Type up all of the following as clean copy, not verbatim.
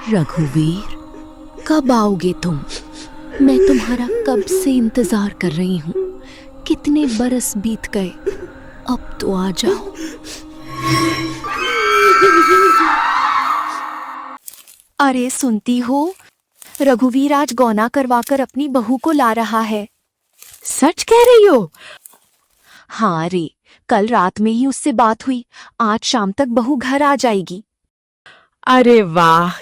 रघुवीर, कब आओगे तुम? मैं तुम्हारा कब से इंतजार कर रही हूँ। कितने बरस बीत गए, अब तो आ जाओ। अरे सुनती हो, रघुवीर आज गौना करवाकर अपनी बहू को ला रहा है। सच कह रही हो? हाँ रे, कल रात में ही उससे बात हुई। आज शाम तक बहू घर आ जाएगी। अरे वाह,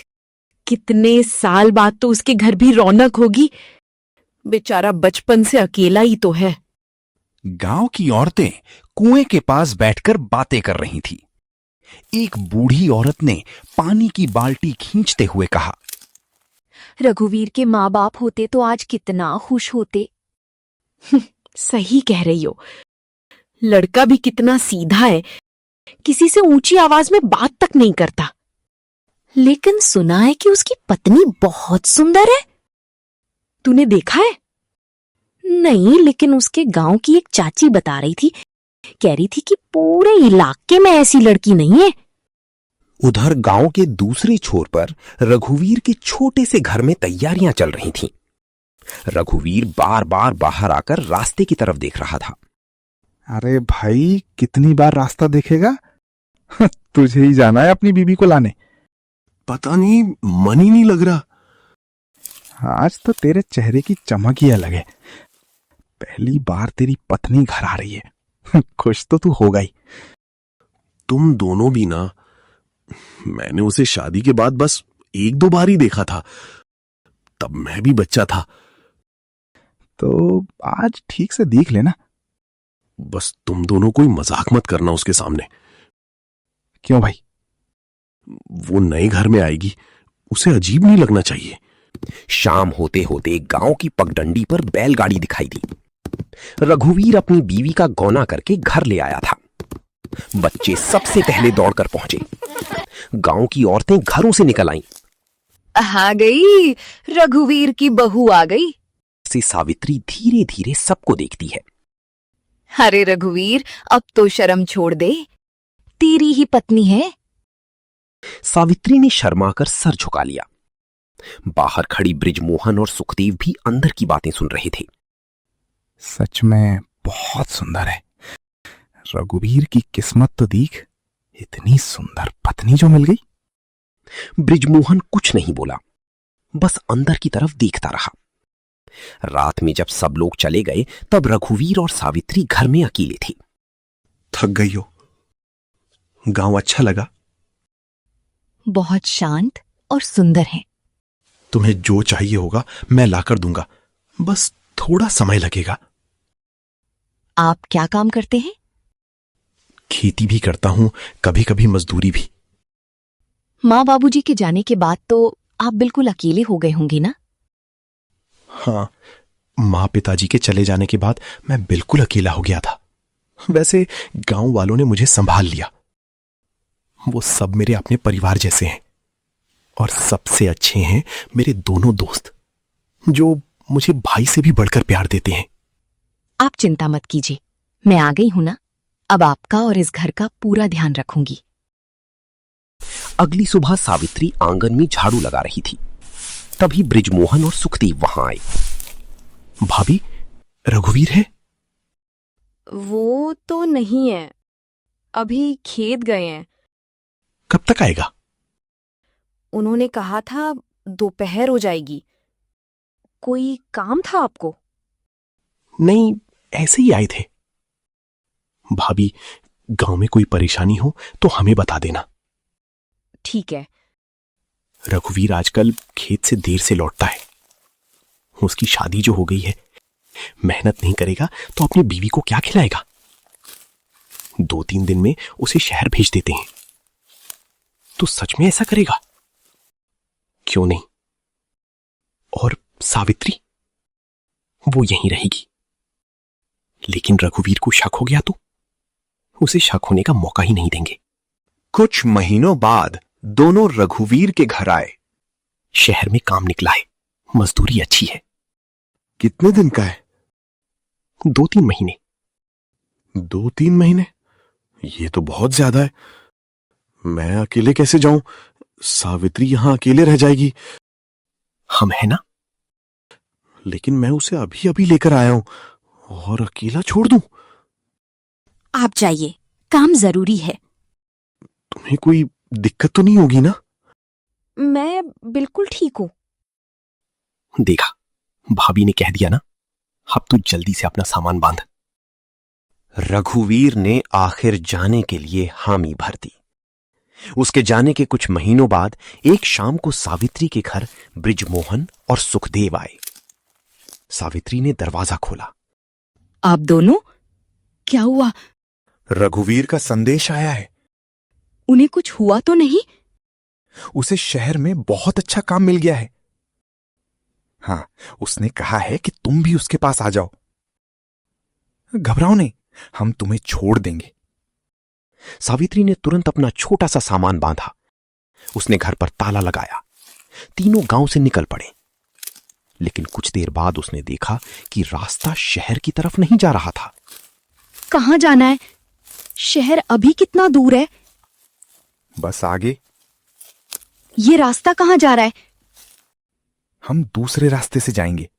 कितने साल बाद तो उसके घर भी रौनक होगी। बेचारा बचपन से अकेला ही तो है। गांव की औरतें कुएं के पास बैठकर बातें कर रही थी। एक बूढ़ी औरत ने पानी की बाल्टी खींचते हुए कहा, रघुवीर के माँ बाप होते तो आज कितना खुश होते। सही कह रही हो। लड़का भी कितना सीधा है, किसी से ऊंची आवाज में बात तक नहीं करता। लेकिन सुना है कि उसकी पत्नी बहुत सुंदर है। तूने देखा है? नहीं, लेकिन उसके गांव की एक चाची बता रही थी, कह रही थी कि पूरे इलाके में ऐसी लड़की नहीं है। उधर गांव के दूसरे छोर पर रघुवीर के छोटे से घर में तैयारियां चल रही थीं। रघुवीर बार बार बाहर आकर रास्ते की तरफ देख रहा था। अरे भाई, कितनी बार रास्ता देखेगा? तुझे ही जाना है अपनी बीबी को लाने। पता नहीं, मन ही नहीं लग रहा। आज तो तेरे चेहरे की चमक ही अलग है। पहली बार तेरी पत्नी घर आ रही है। खुश तो तू होगा ही। तुम दोनों भी ना। मैंने उसे शादी के बाद बस एक दो बार ही देखा था, तब मैं भी बच्चा था। तो आज ठीक से देख लेना। बस तुम दोनों कोई मजाक मत करना उसके सामने। क्यों भाई? वो नए घर में आएगी, उसे अजीब नहीं लगना चाहिए। शाम होते होते गांव की पगडंडी पर बैलगाड़ी दिखाई दी। रघुवीर अपनी बीवी का गौना करके घर ले आया था। बच्चे सबसे पहले दौड़कर पहुंचे। गांव की औरतें घरों से निकल आईं। आ गई, रघुवीर की बहू आ गई। से सावित्री धीरे धीरे सबको देखती है। अरे रघुवीर, अब तो शर्म छोड़ दे, तेरी ही पत्नी है। सावित्री ने शर्माकर सर झुका लिया। बाहर खड़ी बृजमोहन और सुखदेव भी अंदर की बातें सुन रहे थे। सच में बहुत सुंदर है। रघुवीर की किस्मत तो देख, इतनी सुंदर पत्नी जो मिल गई। बृजमोहन कुछ नहीं बोला, बस अंदर की तरफ देखता रहा। रात में जब सब लोग चले गए, तब रघुवीर और सावित्री घर में अकेले थे। थक गई हो? गांव अच्छा लगा? बहुत शांत और सुंदर है। तुम्हें जो चाहिए होगा मैं लाकर दूंगा, बस थोड़ा समय लगेगा। आप क्या काम करते हैं? खेती भी करता हूं, कभी कभी मजदूरी भी। माँ बाबूजी के जाने के बाद तो आप बिल्कुल अकेले हो गए होंगे ना? हाँ, माँ पिताजी के चले जाने के बाद मैं बिल्कुल अकेला हो गया था। वैसे गांव वालों ने मुझे संभाल लिया। वो सब मेरे अपने परिवार जैसे हैं, और सबसे अच्छे हैं मेरे दोनों दोस्त, जो मुझे भाई से भी बढ़कर प्यार देते हैं। आप चिंता मत कीजिए, मैं आ गई हूं ना। अब आपका और इस घर का पूरा ध्यान रखूंगी। अगली सुबह सावित्री आंगन में झाड़ू लगा रही थी। तभी बृजमोहन और सुखदेव वहां आए। भाभी, रघुवीर है? वो तो नहीं है, अभी खेत गए हैं। कब तक आएगा? उन्होंने कहा था दोपहर हो जाएगी। कोई काम था आपको? नहीं, ऐसे ही आए थे। भाभी, गांव में कोई परेशानी हो तो हमें बता देना। ठीक है। रघुवीर आजकल खेत से देर से लौटता है। उसकी शादी जो हो गई है, मेहनत नहीं करेगा तो अपनी बीवी को क्या खिलाएगा? 2-3 दिन में उसे शहर भेज देते हैं। तो सच में ऐसा करेगा? क्यों नहीं? और सावित्री, वो यहीं रहेगी। लेकिन रघुवीर को शक हो गया तो उसे शक होने का मौका ही नहीं देंगे। कुछ महीनों बाद दोनों रघुवीर के घर आए। शहर में काम निकला है, मजदूरी अच्छी है। कितने दिन का है? 2-3 महीने। 2-3 महीने? ये तो बहुत ज्यादा है। मैं अकेले कैसे जाऊं? सावित्री यहां अकेले रह जाएगी। हम है ना, लेकिन मैं उसे अभी अभी लेकर आया हूं और अकेला छोड़ दूं? आप जाइए, काम जरूरी है। तुम्हें कोई दिक्कत तो नहीं होगी ना? मैं बिल्कुल ठीक हूँ। देखा, भाभी ने कह दिया ना। अब तू जल्दी से अपना सामान बांध। रघुवीर ने आखिर जाने के लिए हामी भर दी। उसके जाने के कुछ महीनों बाद एक शाम को सावित्री के घर बृजमोहन और सुखदेव आए। सावित्री ने दरवाजा खोला। आप दोनों? क्या हुआ? रघुवीर का संदेश आया है। उन्हें कुछ हुआ तो नहीं? उसे शहर में बहुत अच्छा काम मिल गया है। हाँ, उसने कहा है कि तुम भी उसके पास आ जाओ। घबराओ नहीं, हम तुम्हें छोड़ देंगे। सावित्री ने तुरंत अपना छोटा सा सामान बांधा। उसने घर पर ताला लगाया। तीनों गांव से निकल पड़े। लेकिन कुछ देर बाद उसने देखा कि रास्ता शहर की तरफ नहीं जा रहा था। कहाँ जाना है? शहर अभी कितना दूर है? बस आगे। ये रास्ता कहाँ जा रहा है? हम दूसरे रास्ते से जाएंगे।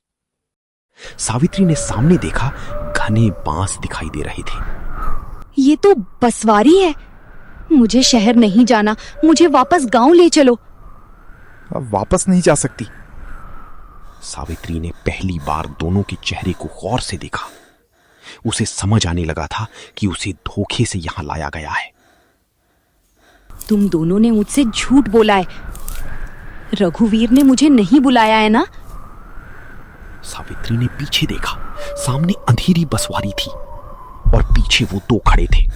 सावित्री ने सामने देखा, घने बांस दिखाई दे रहे थे। ये तो बसवारी है। मुझे शहर नहीं जाना, मुझे वापस गांव ले चलो। अब वापस नहीं जा सकती। सावित्री ने पहली बार दोनों के चेहरे को गौर से देखा। उसे समझ आने लगा था कि उसे धोखे से यहां लाया गया है। तुम दोनों ने मुझसे झूठ बोला है। रघुवीर ने मुझे नहीं बुलाया है ना? सावित्री ने पीछे देखा। सामने अंधेरी बसवारी थी और पीछे वो दो खड़े थे।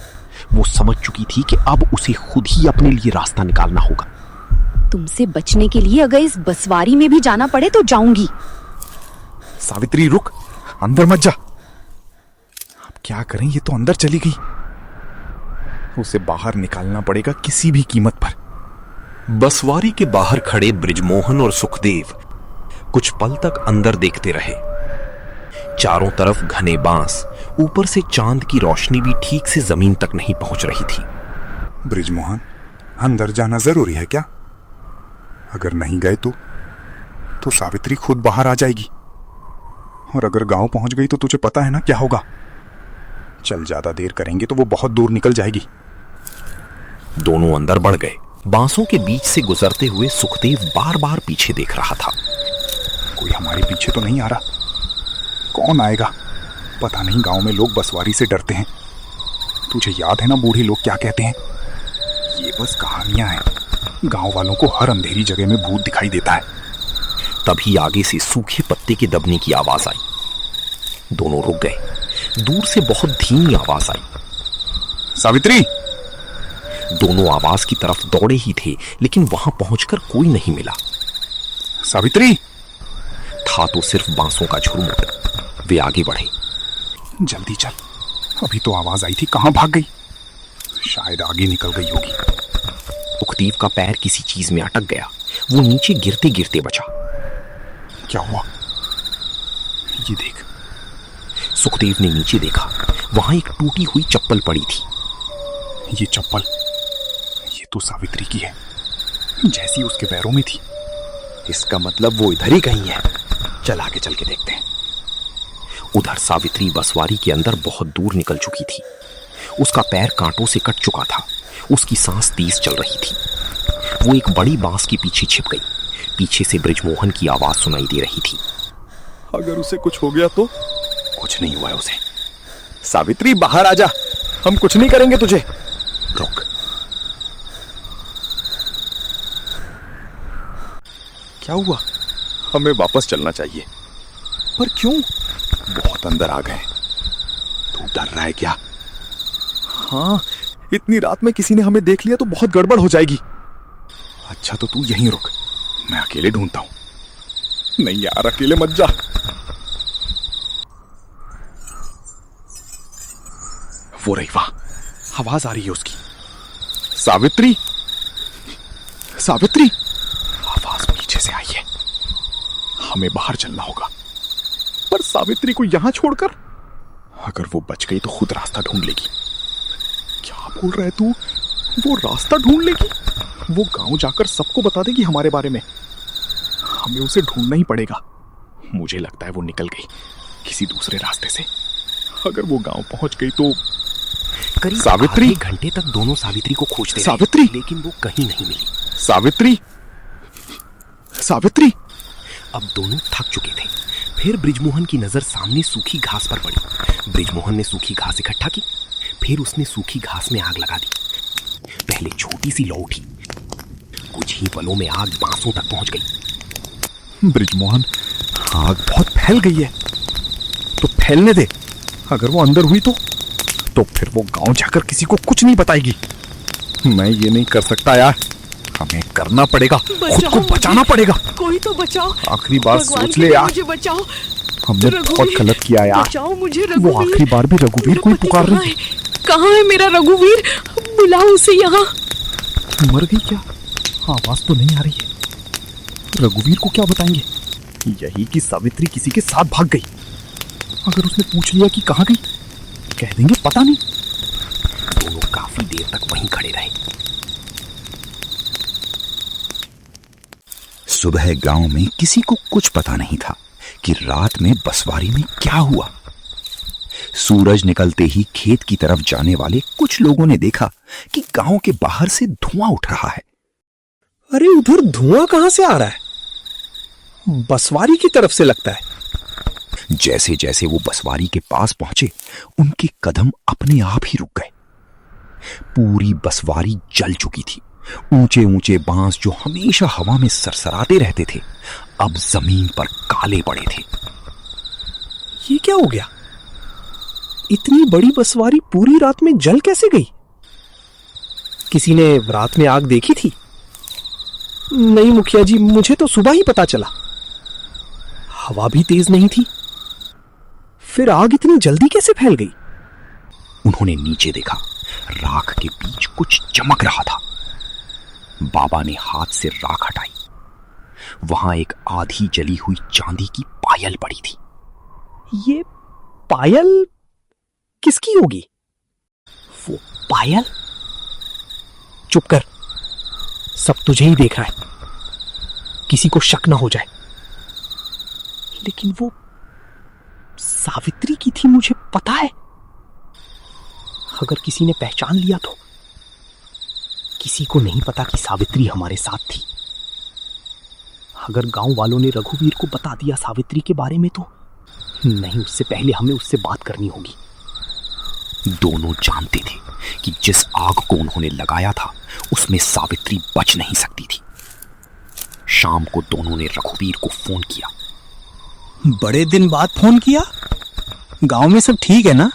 वो समझ चुकी थी कि अब उसे खुद ही अपने लिए रास्ता निकालना होगा। तुमसे बचने के लिए अगर इस बसवारी में भी जाना पड़े तो जाऊंगी। सावित्री रुक, अंदर मत जा। अब क्या करें, ये तो अंदर चली गई। उसे बाहर निकालना पड़ेगा किसी भी कीमत पर। बसवारी के बाहर खड़े बृजमोहन और सुखदेव कुछ पल तक अंदर देखते रहे। चारों तरफ घने बांस, ऊपर से चांद की रोशनी भी ठीक से जमीन तक नहीं पहुंच रही थी। बृजमोहन, अंदर जाना जरूरी है क्या? अगर नहीं गए तो सावित्री खुद बाहर आ जाएगी। और अगर गांव पहुंच गई तो तुझे पता है ना क्या होगा। चल, ज्यादा देर करेंगे तो वो बहुत दूर निकल जाएगी। दोनों अंदर बढ़ गए। बांसों के बीच से गुजरते हुए सुखदेव बार बार पीछे देख रहा था। कोई हमारे पीछे तो नहीं आ रहा। कौन आएगा? पता नहीं, गांव में लोग बसवारी से डरते हैं। तुझे याद है ना बूढ़े लोग क्या कहते हैं? ये बस कहानियां हैं। गांव वालों को हर अंधेरी जगह में भूत दिखाई देता है। तभी आगे से सूखे पत्ते के दबने की आवाज आई। दोनों रुक गए। दूर से बहुत धीमी आवाज आई। सावित्री! दोनों आवाज की तरफ दौड़े ही थे, लेकिन वहां पहुंचकर कोई नहीं मिला। सावित्री! था तो सिर्फ बांसों का झुरमुट। वे आगे बढ़े। जल्दी चल, अभी तो आवाज आई थी, कहां भाग गई? शायद आगे निकल गई होगी। सुखदेव का पैर किसी चीज में अटक गया। वो नीचे गिरते गिरते बचा। क्या हुआ? ये देख। सुखदेव ने नीचे देखा। वहां एक टूटी हुई चप्पल पड़ी थी। ये चप्पल, ये तो सावित्री की है, जैसी उसके पैरों में थी। इसका मतलब वो इधर ही कहीं है। चल आगे चल के देखते हैं। उधर सावित्री बसवारी के अंदर बहुत दूर निकल चुकी थी। उसका पैर कांटों से कट चुका था। उसकी सांस तेज चल रही थी। वो एक बड़ी बांस के पीछे छिप गई। पीछे से बृजमोहन की आवाज सुनाई दे रही थी। अगर उसे कुछ हो गया तो? कुछ नहीं हुआ है उसे। सावित्री, बाहर आ जा, हम कुछ नहीं करेंगे तुझे। रुक। क्या हुआ? हमें वापस चलना चाहिए। पर क्यों? बहुत अंदर आ गए। तू डर रहा है क्या? हाँ, इतनी रात में किसी ने हमें देख लिया तो बहुत गड़बड़ हो जाएगी। अच्छा तो तू यहीं रुक, मैं अकेले ढूंढता हूं। नहीं यार, अकेले मत जा। वो रही, वाह, आवाज आ रही है उसकी। सावित्री! सावित्री! आवाज पीछे से आई है। हमें बाहर चलना होगा। पर सावित्री को यहां छोड़कर? अगर वो बच गई तो खुद रास्ता ढूंढ लेगी। क्या बोल रहा है तू? वो रास्ता ढूंढ लेगी? वो गांव जाकर सबको बता देगी हमारे बारे में। हमें उसे ढूंढना ही पड़ेगा। मुझे लगता है वो निकल गई किसी दूसरे रास्ते से। अगर वो गांव पहुंच गई तो करीब सावित्री! आधे घंटे तक दोनों सावित्री को खोजते रहे, सावित्री! लेकिन वो कहीं नहीं मिली। सावित्री! सावित्री! अब दोनों थक चुके थे। फिर बृजमोहन की नजर सामने सूखी घास पर पड़ी। बृजमोहन ने सूखी घास इकट्ठा की, फिर उसने सूखी घास में आग लगा दी। पहले छोटी सी लौ उठी, कुछ ही पलों में आग बांसों तक पहुंच गई। बृजमोहन, आग बहुत फैल गई है। तो फैलने दे। अगर वो अंदर हुई तो फिर वो गांव जाकर किसी को कुछ नहीं बताएगी। मैं ये नहीं कर सकता यार। हमें करना पड़ेगा, खुद को बचाना पड़ेगा। कोई तो बचाओ। आखिरी बार भगवान सोच के ले लिए यार। मुझे बचाओ। हमने बहुत गलत किया यार। बचाओ मुझे वो रघुवीर। आखिरी बार भी रघुवीर को ही पुकार रही है। कहाँ है मेरा रघुवीर? बुलाओ उसे यहाँ। मर गई क्या? आवाज तो नहीं आ रही है। रघुवीर को क्या बताएंगे? यही कि सावित्री किसी के साथ भाग गई। अगर उसने पूछ लिया कि कहाँ गई, कह देंगे पता नहीं। दोनों काफी देर तक वहीं खड़े रहे। सुबह गांव में किसी को कुछ पता नहीं था कि रात में बसवारी में क्या हुआ। सूरज निकलते ही खेत की तरफ जाने वाले कुछ लोगों ने देखा कि गांव के बाहर से धुआं उठ रहा है। अरे उधर धुआं कहां से आ रहा है? बसवारी की तरफ से लगता है। जैसे जैसे वो बसवारी के पास पहुंचे, उनके कदम अपने आप ही रुक गए। पूरी बसवारी जल चुकी थी। ऊंचे ऊंचे बांस जो हमेशा हवा में सरसराते रहते थे, अब जमीन पर काले पड़े थे। ये क्या हो गया? इतनी बड़ी बसवारी पूरी रात में जल कैसे गई? किसी ने रात में आग देखी थी? नहीं मुखिया जी, मुझे तो सुबह ही पता चला। हवा भी तेज नहीं थी, फिर आग इतनी जल्दी कैसे फैल गई? उन्होंने नीचे देखा, राख के बीच कुछ चमक रहा था। बाबा ने हाथ से राख हटाई। वहां एक आधी जली हुई चांदी की पायल पड़ी थी। ये पायल किसकी होगी? वो पायल? चुप कर, सब तुझे ही देख रहा है, किसी को शक ना हो जाए। लेकिन वो सावित्री की थी, मुझे पता है। अगर किसी ने पहचान लिया तो? किसी को नहीं पता कि सावित्री हमारे साथ थी। अगर गांव वालों ने रघुवीर को बता दिया सावित्री के बारे में तो नहीं, उससे पहले हमें उससे बात करनी होगी। दोनों जानते थे कि जिस आग को उन्होंने लगाया था उसमें सावित्री बच नहीं सकती थी। शाम को दोनों ने रघुवीर को फोन किया। बड़े दिन बाद फोन किया? गांव में सब ठीक है ना?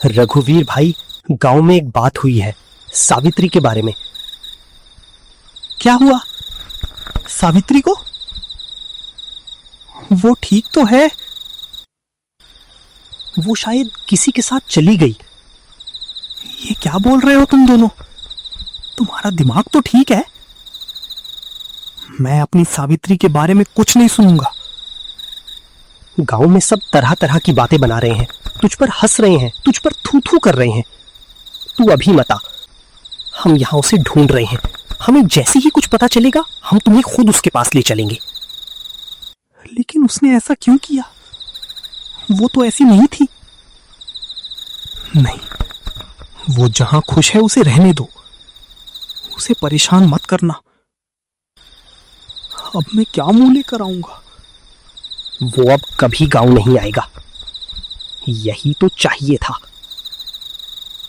रघुवीर भाई, गांव में एक बात हुई है सावित्री के बारे में। क्या हुआ सावित्री को? वो ठीक तो है। वो शायद किसी के साथ चली गई। ये क्या बोल रहे हो तुम दोनों? तुम्हारा दिमाग तो ठीक है? मैं अपनी सावित्री के बारे में कुछ नहीं सुनूंगा। गांव में सब तरह तरह की बातें बना रहे हैं, तुझ पर हंस रहे हैं, तुझ पर थू थू कर रहे हैं। तू अभी मत आ, हम यहां उसे ढूंढ रहे हैं। हमें जैसे ही कुछ पता चलेगा हम तुम्हें खुद उसके पास ले चलेंगे। लेकिन उसने ऐसा क्यों किया? वो तो ऐसी नहीं थी। नहीं, वो जहां खुश है उसे रहने दो, उसे परेशान मत करना। अब मैं क्या मुंह लेकर आऊंगा? वो अब कभी गांव नहीं आएगा, यही तो चाहिए था।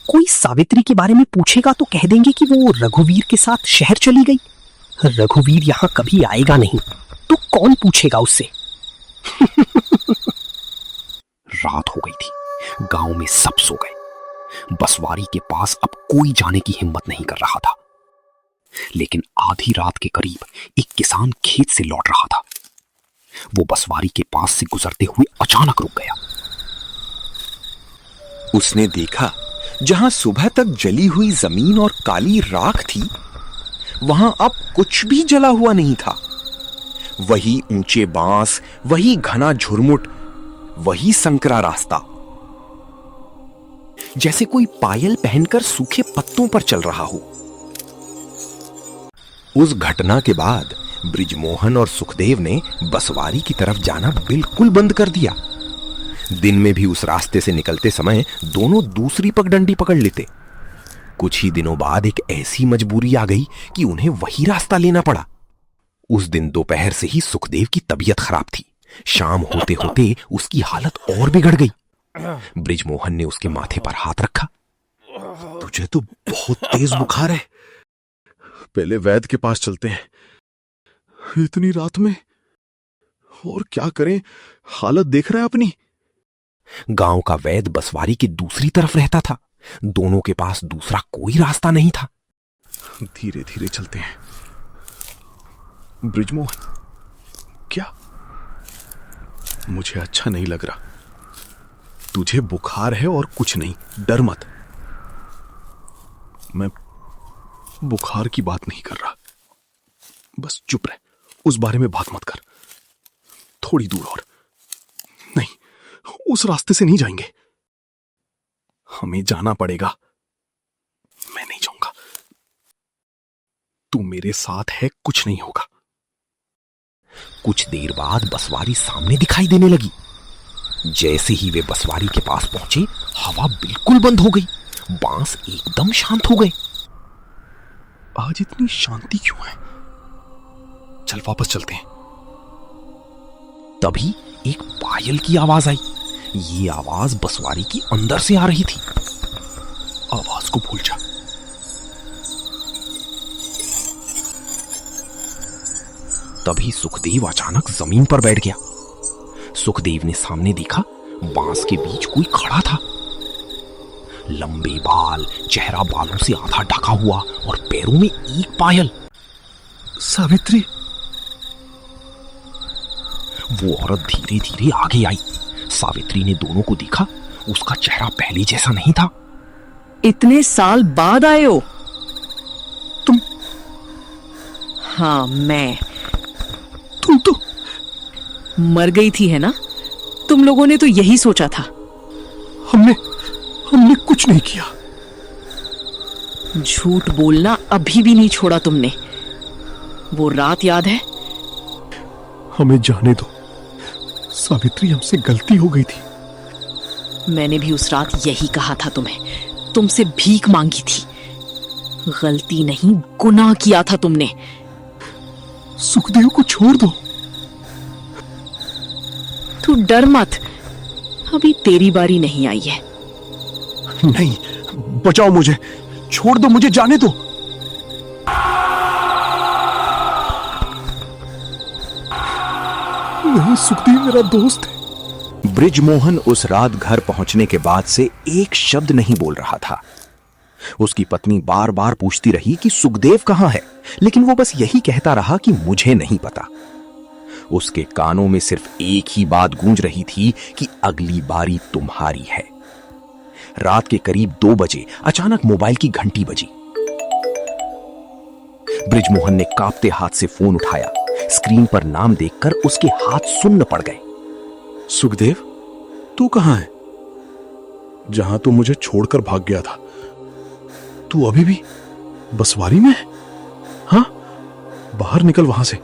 कोई सावित्री के बारे में पूछेगा तो कह देंगे कि वो रघुवीर के साथ शहर चली गई। रघुवीर यहां कभी आएगा नहीं, तो कौन पूछेगा उससे? रात हो गई थी। गांव में सब सो गए। बसवारी के पास अब कोई जाने की हिम्मत नहीं कर रहा था। लेकिन आधी रात के करीब एक किसान खेत से लौट रहा था। वो बसवारी के पास से गुजरते हुए अचानक रुक गया। उसने देखा जहां सुबह तक जली हुई जमीन और काली राख थी, वहां अब कुछ भी जला हुआ नहीं था। वही ऊंचे बांस, वही घना झुरमुट, वही संकरा रास्ता, जैसे कोई पायल पहनकर सूखे पत्तों पर चल रहा हो। उस घटना के बाद बृजमोहन और सुखदेव ने बसवारी की तरफ जाना बिल्कुल बंद कर दिया। दिन में भी उस रास्ते से निकलते समय दोनों दूसरी पगडंडी पकड़ लेते। कुछ ही दिनों बाद एक ऐसी मजबूरी आ गई कि उन्हें वही रास्ता लेना पड़ा। उस दिन दोपहर से ही सुखदेव की तबीयत खराब थी। शाम होते होते उसकी हालत और बिगड़ गई। बृजमोहन ने उसके माथे पर हाथ रखा। तुझे तो बहुत तेज बुखार है, पहले वैद्य के पास चलते हैं। इतनी रात में और क्या करें, हालत देख रहा है अपनी। गांव का वैद्य बसवारी की दूसरी तरफ रहता था। दोनों के पास दूसरा कोई रास्ता नहीं था। धीरे धीरे चलते हैं। बृजमोहन, क्या? मुझे अच्छा नहीं लग रहा। तुझे बुखार है और कुछ नहीं, डर मत। मैं बुखार की बात नहीं कर रहा। बस चुप रह, उस बारे में बात मत कर। थोड़ी दूर और। नहीं, उस रास्ते से नहीं जाएंगे। हमें जाना पड़ेगा। मैं नहीं जाऊंगा। तू मेरे साथ है, कुछ नहीं होगा। कुछ देर बाद बसवारी सामने दिखाई देने लगी। जैसे ही वे बसवारी के पास पहुंचे, हवा बिल्कुल बंद हो गई। बांस एकदम शांत हो गए। आज इतनी शांति क्यों है? चल वापस चलते हैं। तभी एक पायल की आवाज आई। ये आवाज बसवारी की अंदर से आ रही थी। आवाज को भूल जा। तभी सुखदेव अचानक जमीन पर बैठ गया। सुखदेव ने सामने देखा, बांस के बीच कोई खड़ा था। लंबे बाल, चेहरा बालों से आधा ढका हुआ और पैरों में एक पायल। सावित्री। वो औरत धीरे धीरे आगे आई। सावित्री ने दोनों को देखा। उसका चेहरा पहले जैसा नहीं था। इतने साल बाद आए हो तुम? हाँ, मैं। तुम तो मर गई थी, है ना? तुम लोगों ने तो यही सोचा था। हमने कुछ नहीं किया। झूठ बोलना अभी भी नहीं छोड़ा तुमने। वो रात याद है? हमें जाने दो सावित्री, हमसे गलती हो गई थी। मैंने भी उस रात यही कहा था तुम्हें। तुमसे भीख मांगी थी। गलती नहीं, गुनाह किया था तुमने। सुखदेव को छोड़ दो। तू डर मत, अभी तेरी बारी नहीं आई है। नहीं, बचाओ मुझे, छोड़ दो मुझे, जाने दो। नहीं, सुखदेव मेरा दोस्त है। बृजमोहन उस रात घर पहुंचने के बाद से एक शब्द नहीं बोल रहा था। उसकी पत्नी बार बार पूछती रही कि सुखदेव कहां है, लेकिन वो बस यही कहता रहा कि मुझे नहीं पता। उसके कानों में सिर्फ एक ही बात गूंज रही थी कि अगली बारी तुम्हारी है। रात के करीब 2 बजे अचानक मोबाइल की घंटी बजी। बृजमोहन ने कांपते हाथ से फोन उठाया। स्क्रीन पर नाम देखकर उसके हाथ सुन्न पड़ गए। सुखदेव, तू कहां है? जहां तू मुझे छोड़कर भाग गया था, तू अभी भी बसवारी में है? हाँ, बाहर निकल वहां से।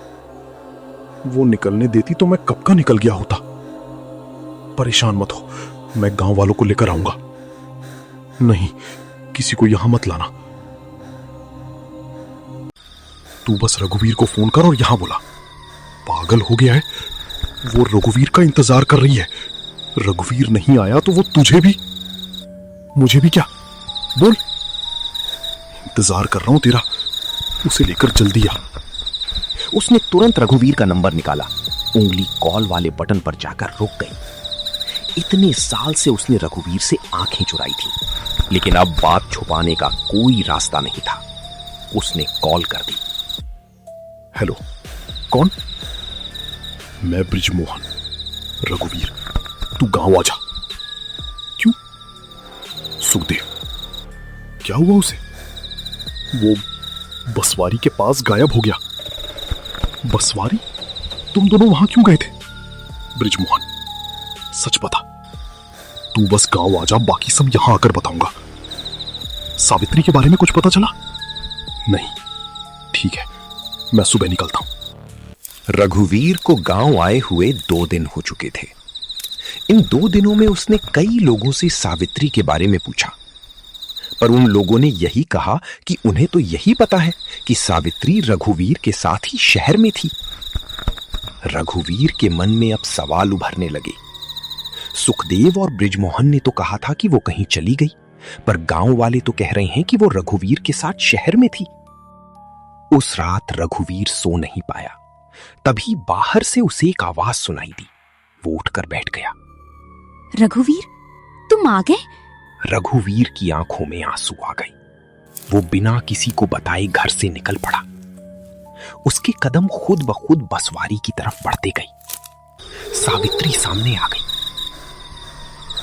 वो निकलने देती तो मैं कब का निकल गया होता। परेशान मत हो, मैं गांव वालों को लेकर आऊंगा। नहीं, किसी को यहां मत लाना। तू बस रघुवीर को फोन कर और यहां बुला। पागल हो गया है, वो रघुवीर का इंतजार कर रही है। रघुवीर नहीं आया तो वो तुझे भी, मुझे भी क्या? बोल। इंतजार कर रहा हूं तेरा, उसे लेकर जल्दी आ। उसने तुरंत रघुवीर का नंबर निकाला। उंगली कॉल वाले बटन पर जाकर रुक गई। इतने साल से उसने रघुवीर से आंखें चुराई थी, लेकिन अब बात छुपाने का कोई रास्ता नहीं था। उसने कॉल कर दी। हेलो, कौन? मैं बृजमोहन। रघुवीर, तू गांव आ जा। क्यों? सुखदेव, क्या हुआ उसे? वो बसवारी के पास गायब हो गया। बसवारी? तुम दोनों वहां क्यों गए थे? बृजमोहन, सच बता। तू बस गांव आ जा, बाकी सब यहां आकर बताऊंगा। सावित्री के बारे में कुछ पता चला? नहीं। ठीक है, मैं सुबह निकलता हूं। रघुवीर को गांव आए हुए 2 दिन हो चुके थे। इन 2 दिनों में उसने कई लोगों से सावित्री के बारे में पूछा, पर उन लोगों ने यही कहा कि उन्हें तो यही पता है कि सावित्री रघुवीर के साथ ही शहर में थी। रघुवीर के मन में अब सवाल उभरने लगे। सुखदेव और बृजमोहन ने तो कहा था कि वो कहीं चली गई, पर गांव वाले तो कह रहे हैं कि वो रघुवीर के साथ शहर में थी। उस रात रघुवीर सो नहीं पाया। तभी बाहर से उसे एक आवाज सुनाई दी। वो उठकर बैठ गया। रघुवीर, तुम आ गए? रघुवीर की आंखों में आंसू आ गए। वो बिना किसी को बताए घर से निकल पड़ा। उसके कदम खुद ब खुद बसवारी की तरफ बढ़ते गए। सावित्री सामने आ गई।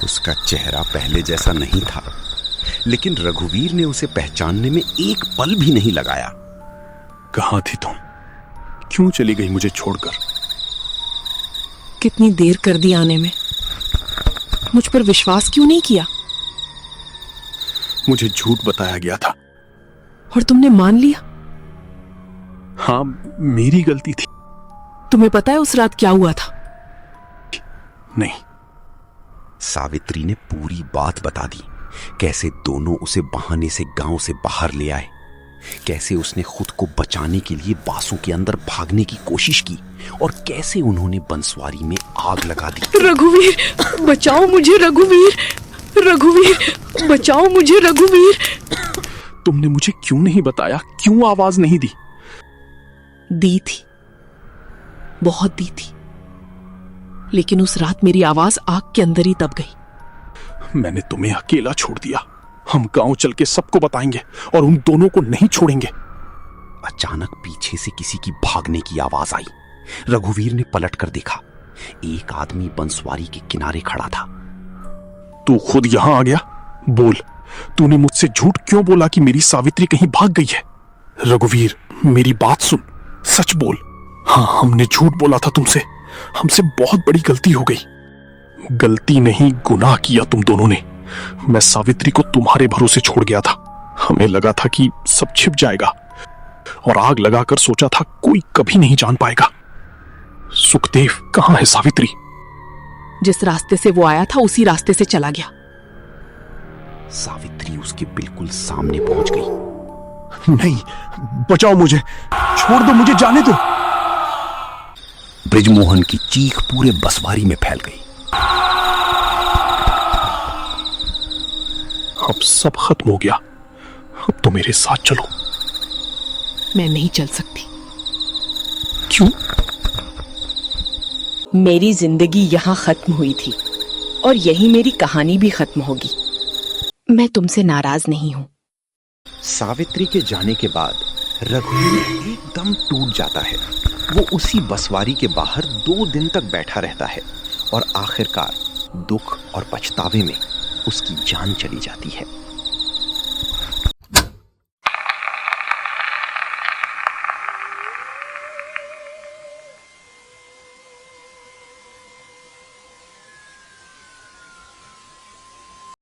उसका चेहरा पहले जैसा नहीं था, लेकिन रघुवीर ने उसे पहचानने में एक पल भी नहीं लगाया। कहां थी तुम? क्यों चली गई मुझे छोड़कर? कितनी देर कर दी आने में। मुझ पर विश्वास क्यों नहीं किया? मुझे झूठ बताया गया था और तुमने मान लिया? हाँ, मेरी गलती थी। तुम्हें पता है उस रात क्या हुआ था? नहीं। सावित्री ने पूरी बात बता दी। कैसे दोनों उसे बहाने से गांव से बाहर ले आए, कैसे उसने खुद को बचाने के लिए बासों के अंदर भागने की कोशिश की और कैसे उन्होंने बंसवारी में आग लगा दी। रघुवीर, बचाओ मुझे रघुवीर! रघुवीर, बचाओ मुझे रघुवीर! तुमने मुझे क्यों नहीं बताया? क्यों आवाज नहीं दी? दी थी, बहुत दी थी, लेकिन उस रात मेरी आवाज आग के अंदर ही दब गई। मैंने तुम्हें अकेला छोड़ दिया। हम गांव चल के सबको बताएंगे और उन दोनों को नहीं छोड़ेंगे। अचानक पीछे से किसी की भागने की आवाज आई। रघुवीर ने पलटकर देखा। एक आदमी बंसवारी के किनारे खड़ा था। तू खुद यहां आ गया? बोल, तूने मुझसे झूठ क्यों बोला कि मेरी सावित्री कहीं भाग गई है? रघुवीर, मेरी बात सुन, सच बोल। हाँ, हमने झूठ बोला था तुमसे। हमसे बहुत बड़ी गलती हो गई। गलती नहीं, गुनाह किया तुम दोनों ने। मैं सावित्री को तुम्हारे भरोसे छोड़ गया था। हमें लगा था कि सब छिप जाएगा और आग लगाकर सोचा था कोई कभी नहीं जान पाएगा। सुखदेव, कहां है सावित्री? जिस रास्ते से वो आया था उसी रास्ते से चला गया। सावित्री उसके बिल्कुल सामने पहुंच गई। नहीं, बचाओ मुझे, छोड़ दो मुझे, जाने दो। बृजमोहन की चीख पूरे बसवारी में फैल गई। अब सब खत्म हो गया। अब तो मेरे साथ चलो। मैं नहीं चल सकती। क्यों? मेरी जिंदगी यहां खत्म हुई थी और यही मेरी कहानी भी खत्म होगी। मैं तुमसे नाराज नहीं हूं। सावित्री के जाने के बाद रघुवीर एकदम टूट जाता है। वो उसी बसवारी के बाहर 2 दिन तक बैठा रहता है और आखिरकार दुख और पछतावे में उसकी जान चली जाती है।